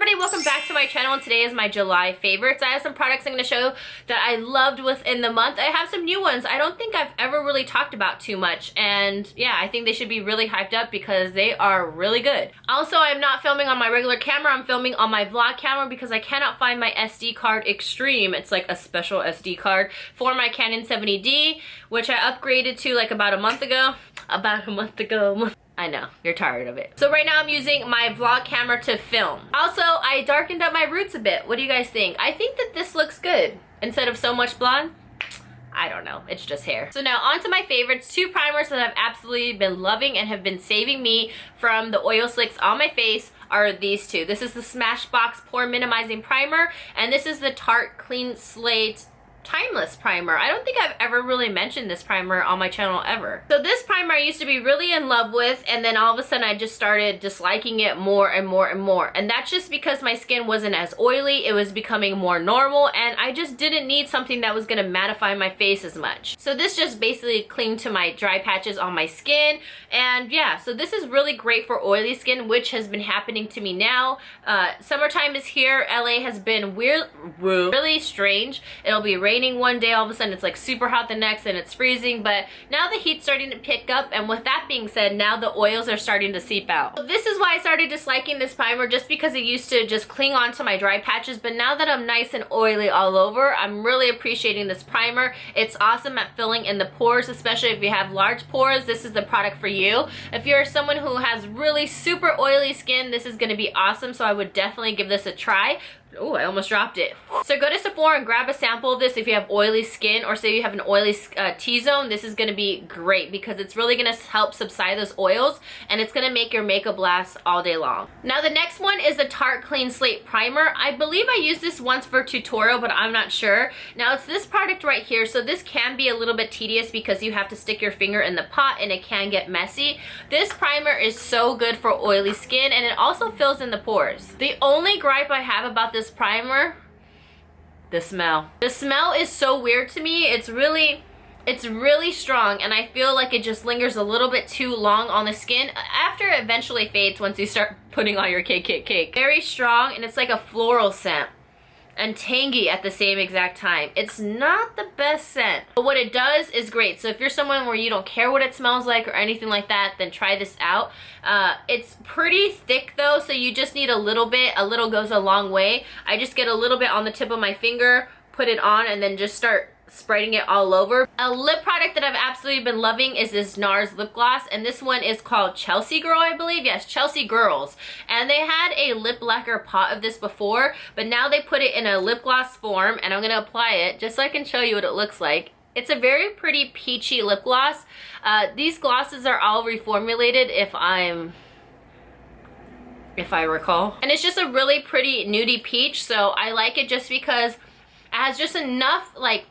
everybody, welcome back to my channel, and today is my July favorites. I have some products I'm going to show that I loved within the month. I have some new ones I don't think I've ever really talked about too much, and yeah, I think they should be really hyped up because they are really good. Also, I'm not filming on my regular camera, I'm filming on my vlog camera because I cannot find my SD card Extreme. It's like a special SD card for my Canon 70D, which I upgraded to like about a month ago. I know, you're tired of it. So right now I'm using my vlog camera to film. Also, I darkened up my roots a bit. What do you guys think? I think that this looks good. Instead of so much blonde, I don't know, it's just hair. So now on to my favorites, two primers that I've absolutely been loving and have been saving me from the oil slicks on my face are these two. This is the Smashbox Pore Minimizing Primer, and this is the Tarte Clean Slate Timeless Primer. I don't think I've ever really mentioned this primer on my channel ever. So this primer I used to be really in love with, and then all of a sudden I just started disliking it more and more and more. And that's just because my skin wasn't as oily, it was becoming more normal, and I just didn't need something that was gonna mattify my face as much. So this just basically clinged to my dry patches on my skin, and yeah, so this is really great for oily skin, which has been happening to me now. Summertime is here. LA has been really strange. It'll be raining one day, all of a sudden it's like super hot the next, and it's freezing, but now the heat's starting to pick up, and with that being said, now the oils are starting to seep out. So this is why I started disliking this primer, just because it used to just cling on to my dry patches, but now that I'm nice and oily all over, I'm really appreciating this primer. It's awesome at filling in the pores, especially if you have large pores. This is the product for you. If you're someone who has really super oily skin, this is going to be awesome, so I would definitely give this a try. Oh, I almost dropped it. So go to Sephora and grab a sample of this if you have oily skin, or say you have an oily T-zone. This is going to be great because it's really going to help subside those oils, and it's going to make your makeup last all day long. Now the next one is the Tarte Clean Slate Primer. I believe I used this once for a tutorial, but I'm not sure. Now it's this product right here, so this can be a little bit tedious because you have to stick your finger in the pot and it can get messy. This primer is so good for oily skin, and it also fills in the pores. The only gripe I have about this primer, the smell. The smell is so weird to me. It's really strong, and I feel like it just lingers a little bit too long on the skin. After it eventually fades once you start putting on your cake. Very strong, and it's like a floral scent and tangy at the same exact time. It's not the best scent, but what it does is great. So if you're someone where you don't care what it smells like or anything like that, then try this out. It's pretty thick though, so you just need a little bit. A little goes a long way. I just get a little bit on the tip of my finger, put it on, and then just start spreading it all over. A lip product that I've absolutely been loving is this NARS lip gloss, and this one is called Chelsea Girl, I believe. Yes, Chelsea Girls. And they had a lip lacquer pot of this before, but now they put it in a lip gloss form, and I'm gonna apply it just so I can show you what it looks like. It's a very pretty peachy lip gloss. These glosses are all reformulated if I recall. And it's just a really pretty nudie peach, so I like it just because it has just enough like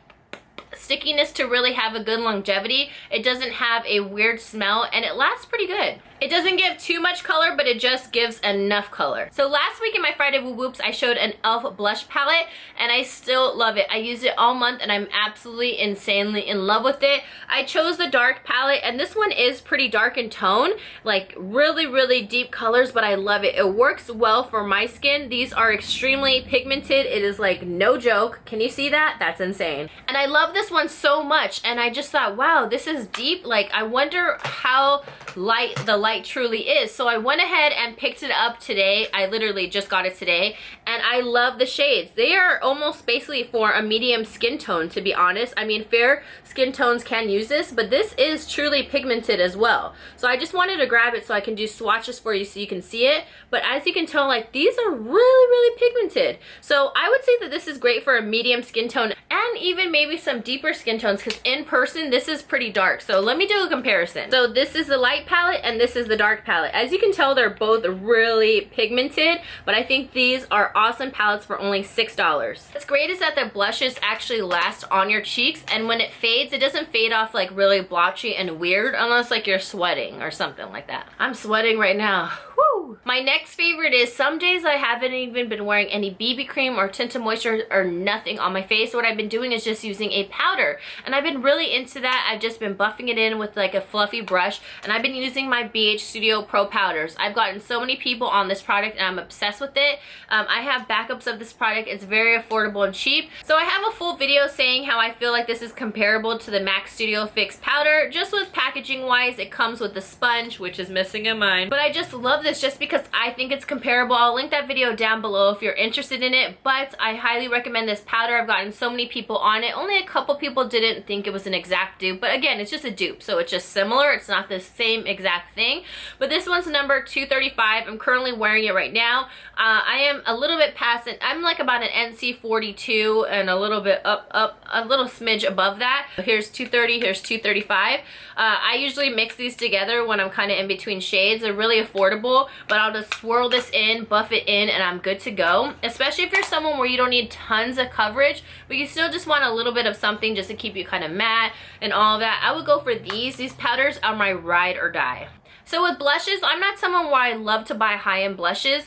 stickiness to really have a good longevity. It doesn't have a weird smell, and it lasts pretty good. It doesn't give too much color, but it just gives enough color. So last week in my Friday Woop Woops, I showed an e.l.f. blush palette, and I still love it. I used it all month, and I'm absolutely insanely in love with it. I chose the dark palette, and this one is pretty dark in tone, like really deep colors, but I love it. It works well for my skin. These are extremely pigmented. It is like no joke. Can you see that? That's insane. And I love this one so much, and I just thought, wow, this is deep. Like, I wonder how light the light truly is. So I went ahead and picked it up today. I literally just got it today, and I love the shades. They are almost basically for a medium skin tone, to be honest. I mean, fair skin tones can use this, but this is truly pigmented as well. So I just wanted to grab it so I can do swatches for you so you can see it. But as you can tell, like, these are really pigmented. So I would say that this is great for a medium skin tone, and even maybe some deeper skin tones, because in person this is pretty dark. So let me do a comparison. So this is the light palette, and this is the dark palette. As you can tell, they're both really pigmented, but I think these are awesome palettes for only $6. What's great is that the blushes actually last on your cheeks, and when it fades, it doesn't fade off like really blotchy and weird, unless like you're sweating or something like that. I'm sweating right now. Woo! My next favorite is some days I haven't even been wearing any BB cream or tinted moisture or nothing on my face. What I've been doing is just using a powder, and I've been really into that. I've just been buffing it in with like a fluffy brush, and I've been using my BH Studio Pro powders. I've gotten so many people on this product and I'm obsessed with it. I have backups of this product. It's very affordable and cheap. So I have a full video saying how I feel like this is comparable to the MAC Studio Fix powder. Just with packaging wise, it comes with the sponge, which is missing in mine. But I just love this just because I think it's comparable. I'll link that video down below if you're interested in it, but I highly recommend this powder. I've gotten so many people on it. Only a couple people didn't think it was an exact dupe, but again, it's just a dupe, so it's just similar. It's not the same exact thing. But this one's number 235. I'm currently wearing it right now. I am a little bit past it. I'm like about an NC 42 and a little bit up, a little smidge above that. Here's 230, here's 235. I usually mix these together when I'm kind of in between shades. They're really affordable, but I'll just swirl this in, buff it in, and I'm good to go. Especially if you're someone where you don't need tons of coverage, but you still just want a little bit of something just to keep you kind of matte and all of that. I would go for these. These powders are my ride or die. So with blushes, I'm not someone where I love to buy high-end blushes.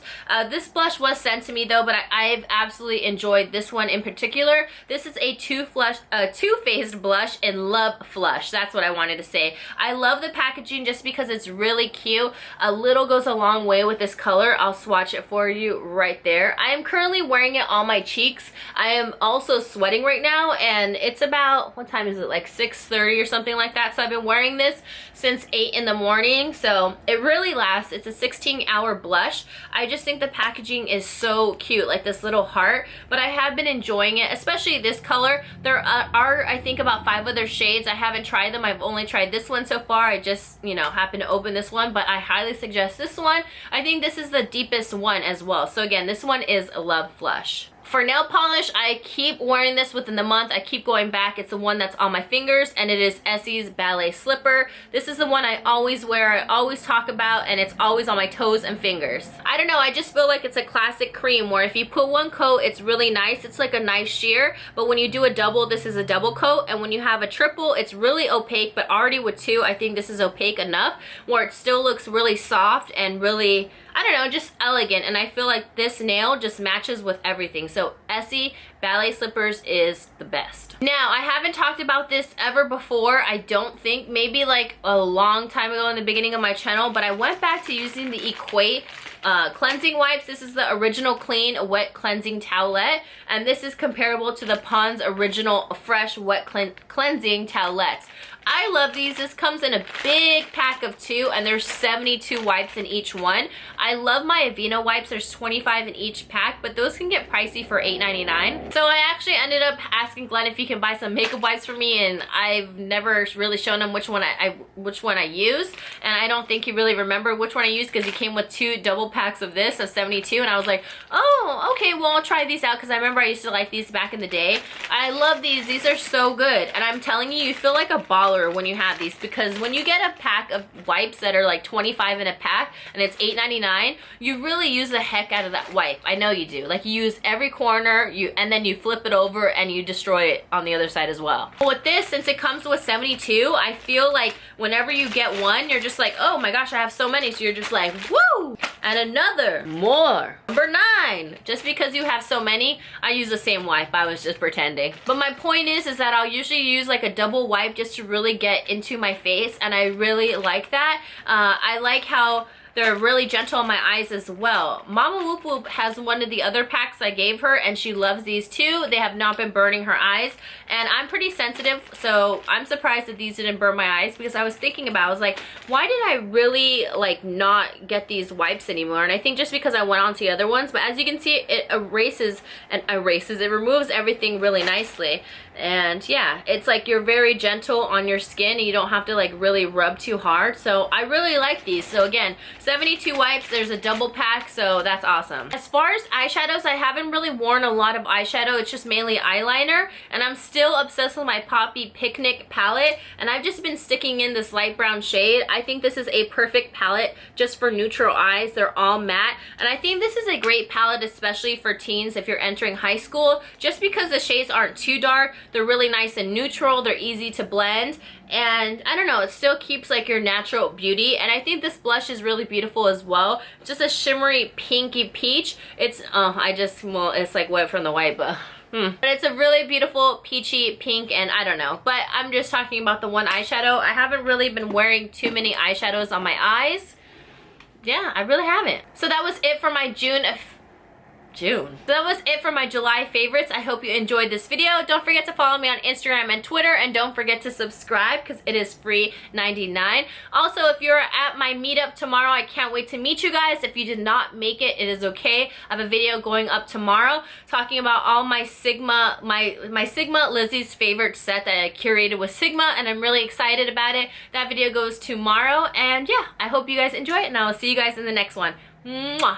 This blush was sent to me though, but I've absolutely enjoyed this one in particular. This is a Too-Faced blush in Love Flush. That's what I wanted to say. I love the packaging just because it's really cute. A little goes a long way with this color. I'll swatch it for you right there. I am currently wearing it on my cheeks. I am also sweating right now, and it's about, what time is it? Like 6:30 or something like that. So I've been wearing this since 8 in the morning. So it really lasts. It's a 16-hour blush. I just think the packaging is so cute, like this little heart, but I have been enjoying it, especially this color. There are I think about 5 other shades. I haven't tried them. I've only tried this one so far. I just, you know, happened to open this one, but I highly suggest this one. I think this is the deepest one as well. So again, this one is Love Flush. For nail polish, I keep wearing this within the month. I keep going back. It's the one that's on my fingers, and it is Essie's Ballet Slipper. This is the one I always wear, I always talk about, and it's always on my toes and fingers. I don't know, I just feel like it's a classic cream where if you put one coat, it's really nice. It's like a nice sheer, but when you do a double, this is a double coat, and when you have a triple, it's really opaque, but already with 2, I think this is opaque enough where it still looks really soft and really, I don't know, just elegant, and I feel like this nail just matches with everything. So Essie Ballet Slippers is the best. Now, I haven't talked about this ever before, I don't think, maybe like a long time ago in the beginning of my channel, but I went back to using the Equate cleansing wipes. This is the Original Clean Wet Cleansing Towelette, and this is comparable to the Pond's Original Fresh Wet Cleansing Towelettes. I love these. This comes in a big pack of 2, and there's 72 wipes in each one. I love my Aveeno wipes. There's 25 in each pack, but those can get pricey for $8.99. So I actually ended up asking Glenn if he can buy some makeup wipes for me, and I've never really shown him which one I used, and I don't think he really remembered which one I used because he came with 2 double packs of this of 72, and I was like, oh, okay, well, I'll try these out because I remember I used to like these back in the day. I love these. These are so good, and I'm telling you, you feel like a baller when you have these, because when you get a pack of wipes that are like 25 in a pack and it's $8.99, you really use the heck out of that wipe. I know you do. Like, you use every corner, and then you flip it over and you destroy it on the other side as well. But with this, since it comes with 72, I feel like whenever you get one, you're just like, oh my gosh, I have so many. So you're just like, woo! And another, more. Number 9. Just because you have so many, I use the same wipe. I was just pretending. But my point is that I'll usually use like a double wipe just to really get into my face, and I really like that. I like how they're really gentle on my eyes as well. Mama Woop Woop has one of the other packs I gave her, and she loves these too. They have not been burning her eyes, and I'm pretty sensitive, so I'm surprised that these didn't burn my eyes, because I was thinking about, I was like, why did I really like not get these wipes anymore? And I think just because I went on to the other ones, but as you can see, it it removes everything really nicely. And yeah, it's like you're very gentle on your skin, and you don't have to like really rub too hard. So I really like these. So again, 72 wipes, there's a double pack, so that's awesome. As far as eyeshadows, I haven't really worn a lot of eyeshadow. It's just mainly eyeliner, and I'm still obsessed with my Poppy Picnic palette, and I've just been sticking in this light brown shade. I think this is a perfect palette just for neutral eyes. They're all matte, and I think this is a great palette, especially for teens if you're entering high school, just because the shades aren't too dark. They're really nice and neutral. They're easy to blend, and I don't know, it still keeps like your natural beauty. And I think this blush is really beautiful as well. Just a shimmery pinky peach. It's, well, it's like wet from the white, but... But it's a really beautiful peachy pink, and I don't know. But I'm just talking about the one eyeshadow. I haven't really been wearing too many eyeshadows on my eyes. Yeah, I really haven't. So that was it for my June. So that was it for my July favorites. I hope you enjoyed this video. Don't forget to follow me on Instagram and Twitter, and don't forget to subscribe because it is free $99. Also, if you're at my meetup tomorrow, I can't wait to meet you guys. If you did not make it, it is okay. I have a video going up tomorrow talking about all my Sigma, my Sigma Lizzie's favorite set that I curated with Sigma, and I'm really excited about it. That video goes tomorrow, and yeah, I hope you guys enjoy it, and I will see you guys in the next one. Mwah!